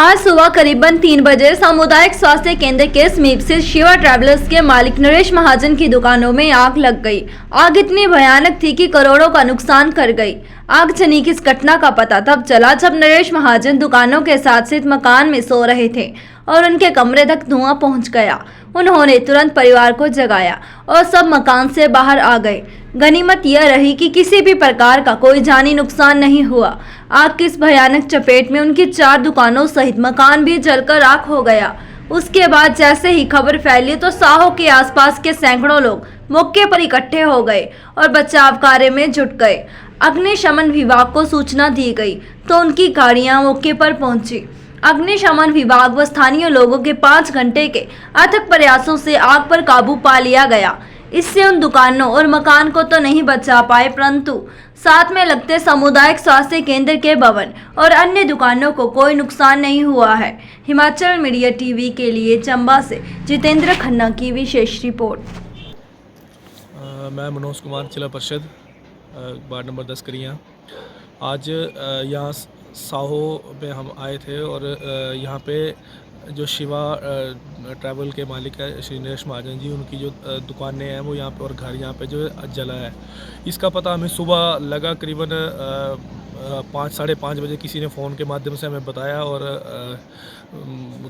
आज सुबह करीबन 3 बजे सामुदायिक स्वास्थ्य केंद्र के समीप से शिवा ट्रैवलर्स के मालिक नरेश महाजन की दुकानों में आग लग गई। आग इतनी भयानक थी कि करोड़ों का नुकसान कर गई। आगजनी की इस घटना का पता तब चला जब नरेश महाजन दुकानों के साथ स्थित मकान में सो रहे थे और उनके कमरे तक धुआं पहुंच गया। उन्होंने तुरंत परिवार को जगाया और सब मकान से बाहर आ गए। गनीमत यह रही कि किसी भी प्रकार का कोई जानी नुकसान नहीं हुआ। आग की इस भयानक चपेट में उनकी 4 दुकानों सहित मकान भी जलकर राख हो गया। उसके बाद जैसे ही खबर फैली तो साहो के आसपास के सैकड़ों लोग मौके पर इकट्ठे हो गए और बचाव कार्य में जुट गए। अग्निशमन विभाग को सूचना दी गई तो उनकी गाड़ियां मौके पर पहुंची। अग्निशमन विभाग व स्थानीय लोगों के 5 घंटे के अथक प्रयासों से आग पर काबू पा लिया गया। इससे उन दुकानों और मकान को तो नहीं बचा पाए, परंतु साथ में लगते सामुदायिक स्वास्थ्य केंद्र के भवन और अन्य दुकानों को कोई नुकसान नहीं हुआ है। हिमाचल मीडिया टीवी के लिए चंबा से जितेंद्र खन्ना की विशेष रिपोर्ट। मैं मनोज कुमार, जिला परिषद वार्ड नंबर 10 करिया। आज यहाँ साहो में हम आए थे और यहाँ पे जो शिवा ट्रैवल के मालिक है श्री नरेश महाजन जी, उनकी जो दुकानें हैं वो यहाँ पे और घर यहाँ पे जो जला है। इसका पता हमें सुबह लगा करीबन 5 साढ़े 5 बजे किसी ने फ़ोन के माध्यम से हमें बताया और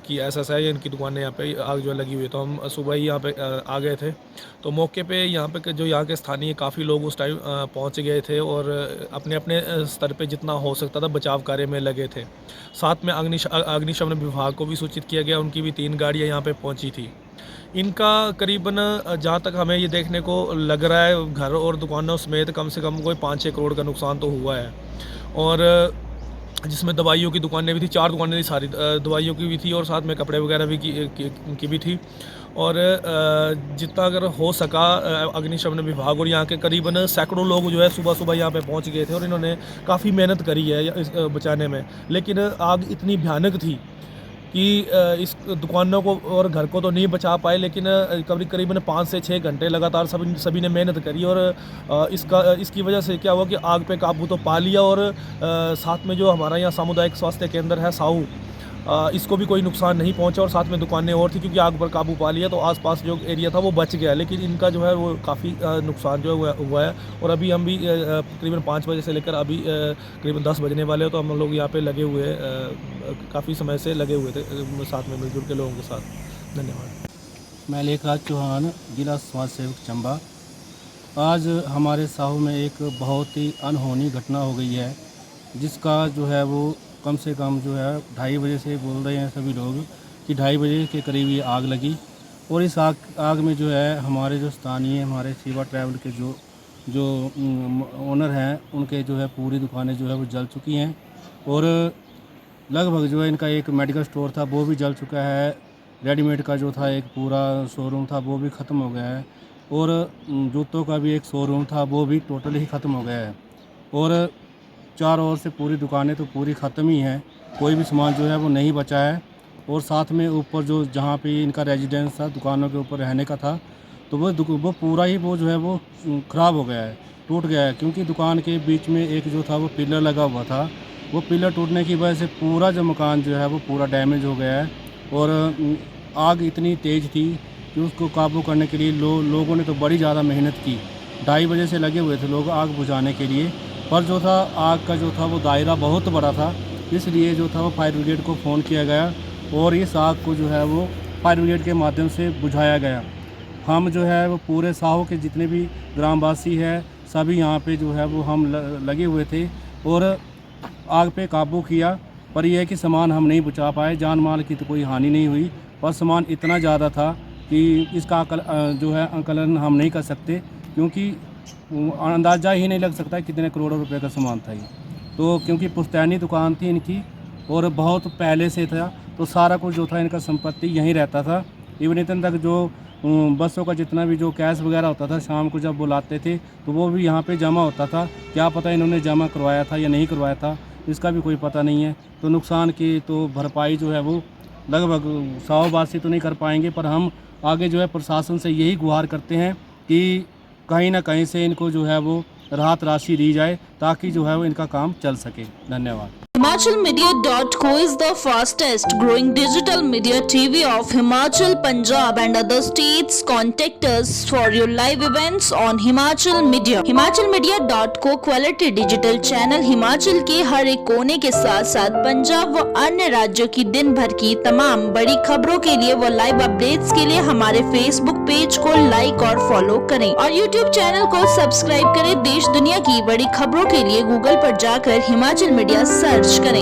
कि ऐसा है इनकी दुकानें यहाँ पे आग जो लगी हुई है। तो हम सुबह ही यहाँ पे आ गए थे। तो मौके पे यहाँ पे जो यहाँ के स्थानीय काफ़ी लोग उस टाइम पहुँच गए थे और अपने अपने स्तर पे जितना हो सकता था बचाव कार्य में लगे थे। साथ में अग्निशमन विभाग को भी सूचित किया गया, उनकी भी 3 गाड़ियाँ यहाँ पे पहुँची थी। इनका करीबन जहाँ तक हमें ये देखने को लग रहा है घर और दुकानों समेत कम से कम कोई 5-6 करोड़ का नुकसान तो हुआ है। और जिसमें दवाइयों की दुकानें भी थी, 4 दुकानें थी, सारी दवाइयों की भी थी और साथ में कपड़े वगैरह भी की भी थी। और जितना अगर हो सका अग्निशमन विभाग और यहाँ के करीबन सैकड़ों लोग जो है सुबह सुबह यहाँ पे पहुँच गए थे और इन्होंने काफ़ी मेहनत करी है इस बचाने में। लेकिन आग इतनी भयानक थी कि इस दुकानों को और घर को तो नहीं बचा पाए, लेकिन करीबन 5 से 6 घंटे लगातार सभी ने मेहनत करी और इसकी वजह से क्या हुआ कि आग पे काबू तो पा लिया। और साथ में जो हमारा यहाँ सामुदायिक स्वास्थ्य केंद्र है साहू, इसको भी कोई नुकसान नहीं पहुंचा और साथ में दुकानें और थी, क्योंकि आग पर काबू पा लिया तो आसपास जो एरिया था वो बच गया। लेकिन इनका जो है वो काफ़ी नुकसान जो है हुआ है। और अभी हम भी तकरीबन 5 बजे से लेकर अभी करीबन 10 बजने वाले हो तो हम लोग यहाँ पे लगे हुए काफ़ी समय से लगे हुए थे साथ में मिलजुल के लोगों के साथ। धन्यवाद। मैं लेखराज चौहान, जिला समाज सेवक चंबा। आज हमारे साहू में एक बहुत ही अनहोनी घटना हो गई है, जिसका जो है वो कम से कम जो है 2:30 बजे से बोल रहे हैं सभी लोग कि 2:30 बजे के करीब ये आग लगी। और इस आग में जो है हमारे जो स्थानीय हमारे शिवा ट्रैवल के जो ओनर हैं उनके जो है पूरी दुकानें जो है वो जल चुकी हैं। और लगभग जो है इनका एक मेडिकल स्टोर था वो भी जल चुका है। रेडीमेड का जो था एक पूरा शोरूम था वो भी ख़त्म हो गया है। और जूतों का भी एक शोरूम था वो भी टोटली ही ख़त्म हो गया है। और चारों ओर से पूरी दुकानें तो पूरी ख़त्म ही हैं, कोई भी सामान जो है वो नहीं बचा है। और साथ में ऊपर जो जहाँ पे इनका रेजिडेंस था, दुकानों के ऊपर रहने का था, तो वो पूरा ही वो जो है वो ख़राब हो गया है, टूट गया है। क्योंकि दुकान के बीच में एक जो था वो पिलर लगा हुआ था, वो पिलर टूटने की वजह से पूरा जो मकान जो है वो पूरा डैमेज हो गया है। और आग इतनी तेज़ थी कि उसको काबू करने के लिए लोगों ने तो बड़ी ज़्यादा मेहनत की। 2:30 बजे से लगे हुए थे लोग आग बुझाने के लिए, पर जो था आग का जो था वो दायरा बहुत बड़ा था, इसलिए जो था वो फायर ब्रिगेड को फ़ोन किया गया और इस आग को जो है वो फायर ब्रिगेड के माध्यम से बुझाया गया। हम जो है वो पूरे साहो के जितने भी ग्रामवासी हैं सभी यहाँ पे जो है वो हम लगे हुए थे और आग पे काबू किया। पर यह है कि सामान हम नहीं बचा पाए, जान माल की तो कोई हानि नहीं हुई, पर सामान इतना ज़्यादा था कि इसका जो है आकलन हम नहीं कर सकते, क्योंकि अंदाज़ा ही नहीं लग सकता कितने करोड़ों रुपए का सामान था ये। तो क्योंकि पुश्तैनी दुकान थी इनकी और बहुत पहले से था, तो सारा कुछ जो था इनका संपत्ति यहीं रहता था। इवन इतने तक जो बसों का जितना भी जो कैश वगैरह होता था शाम को जब बुलाते थे तो वो भी यहाँ पे जमा होता था। क्या पता इन्होंने जमा करवाया था या नहीं करवाया था, इसका भी कोई पता नहीं है। तो नुकसान की तो भरपाई जो है वो लगभग 100 वासी तो नहीं कर पाएंगे, पर हम आगे जो है प्रशासन से यही गुहार करते हैं कि कहीं ना कहीं से इनको जो है वो राहत राशि दी जाए ताकि जो है वो इनका काम चल सके। धन्यवाद। HimalMedia.co is the fastest growing digital media TV of Himachal, Punjab and other states. Contact us for your live events on Himachal Media. HimalMedia.co quality digital channel Himachal के हर एक कोने के साथ साथ पंजाब व अन्य राज्यों की दिन भर की तमाम बड़ी खबरों के लिए व लाइव अपडेट्स के लिए हमारे फेसबुक पेज को लाइक और फॉलो करें और यूट्यूब चैनल को सब्सक्राइब करें। देश दुनिया की बड़ी खबरों के लिए गूगल पर जाकर हिमाचल मीडिया सर्च करें।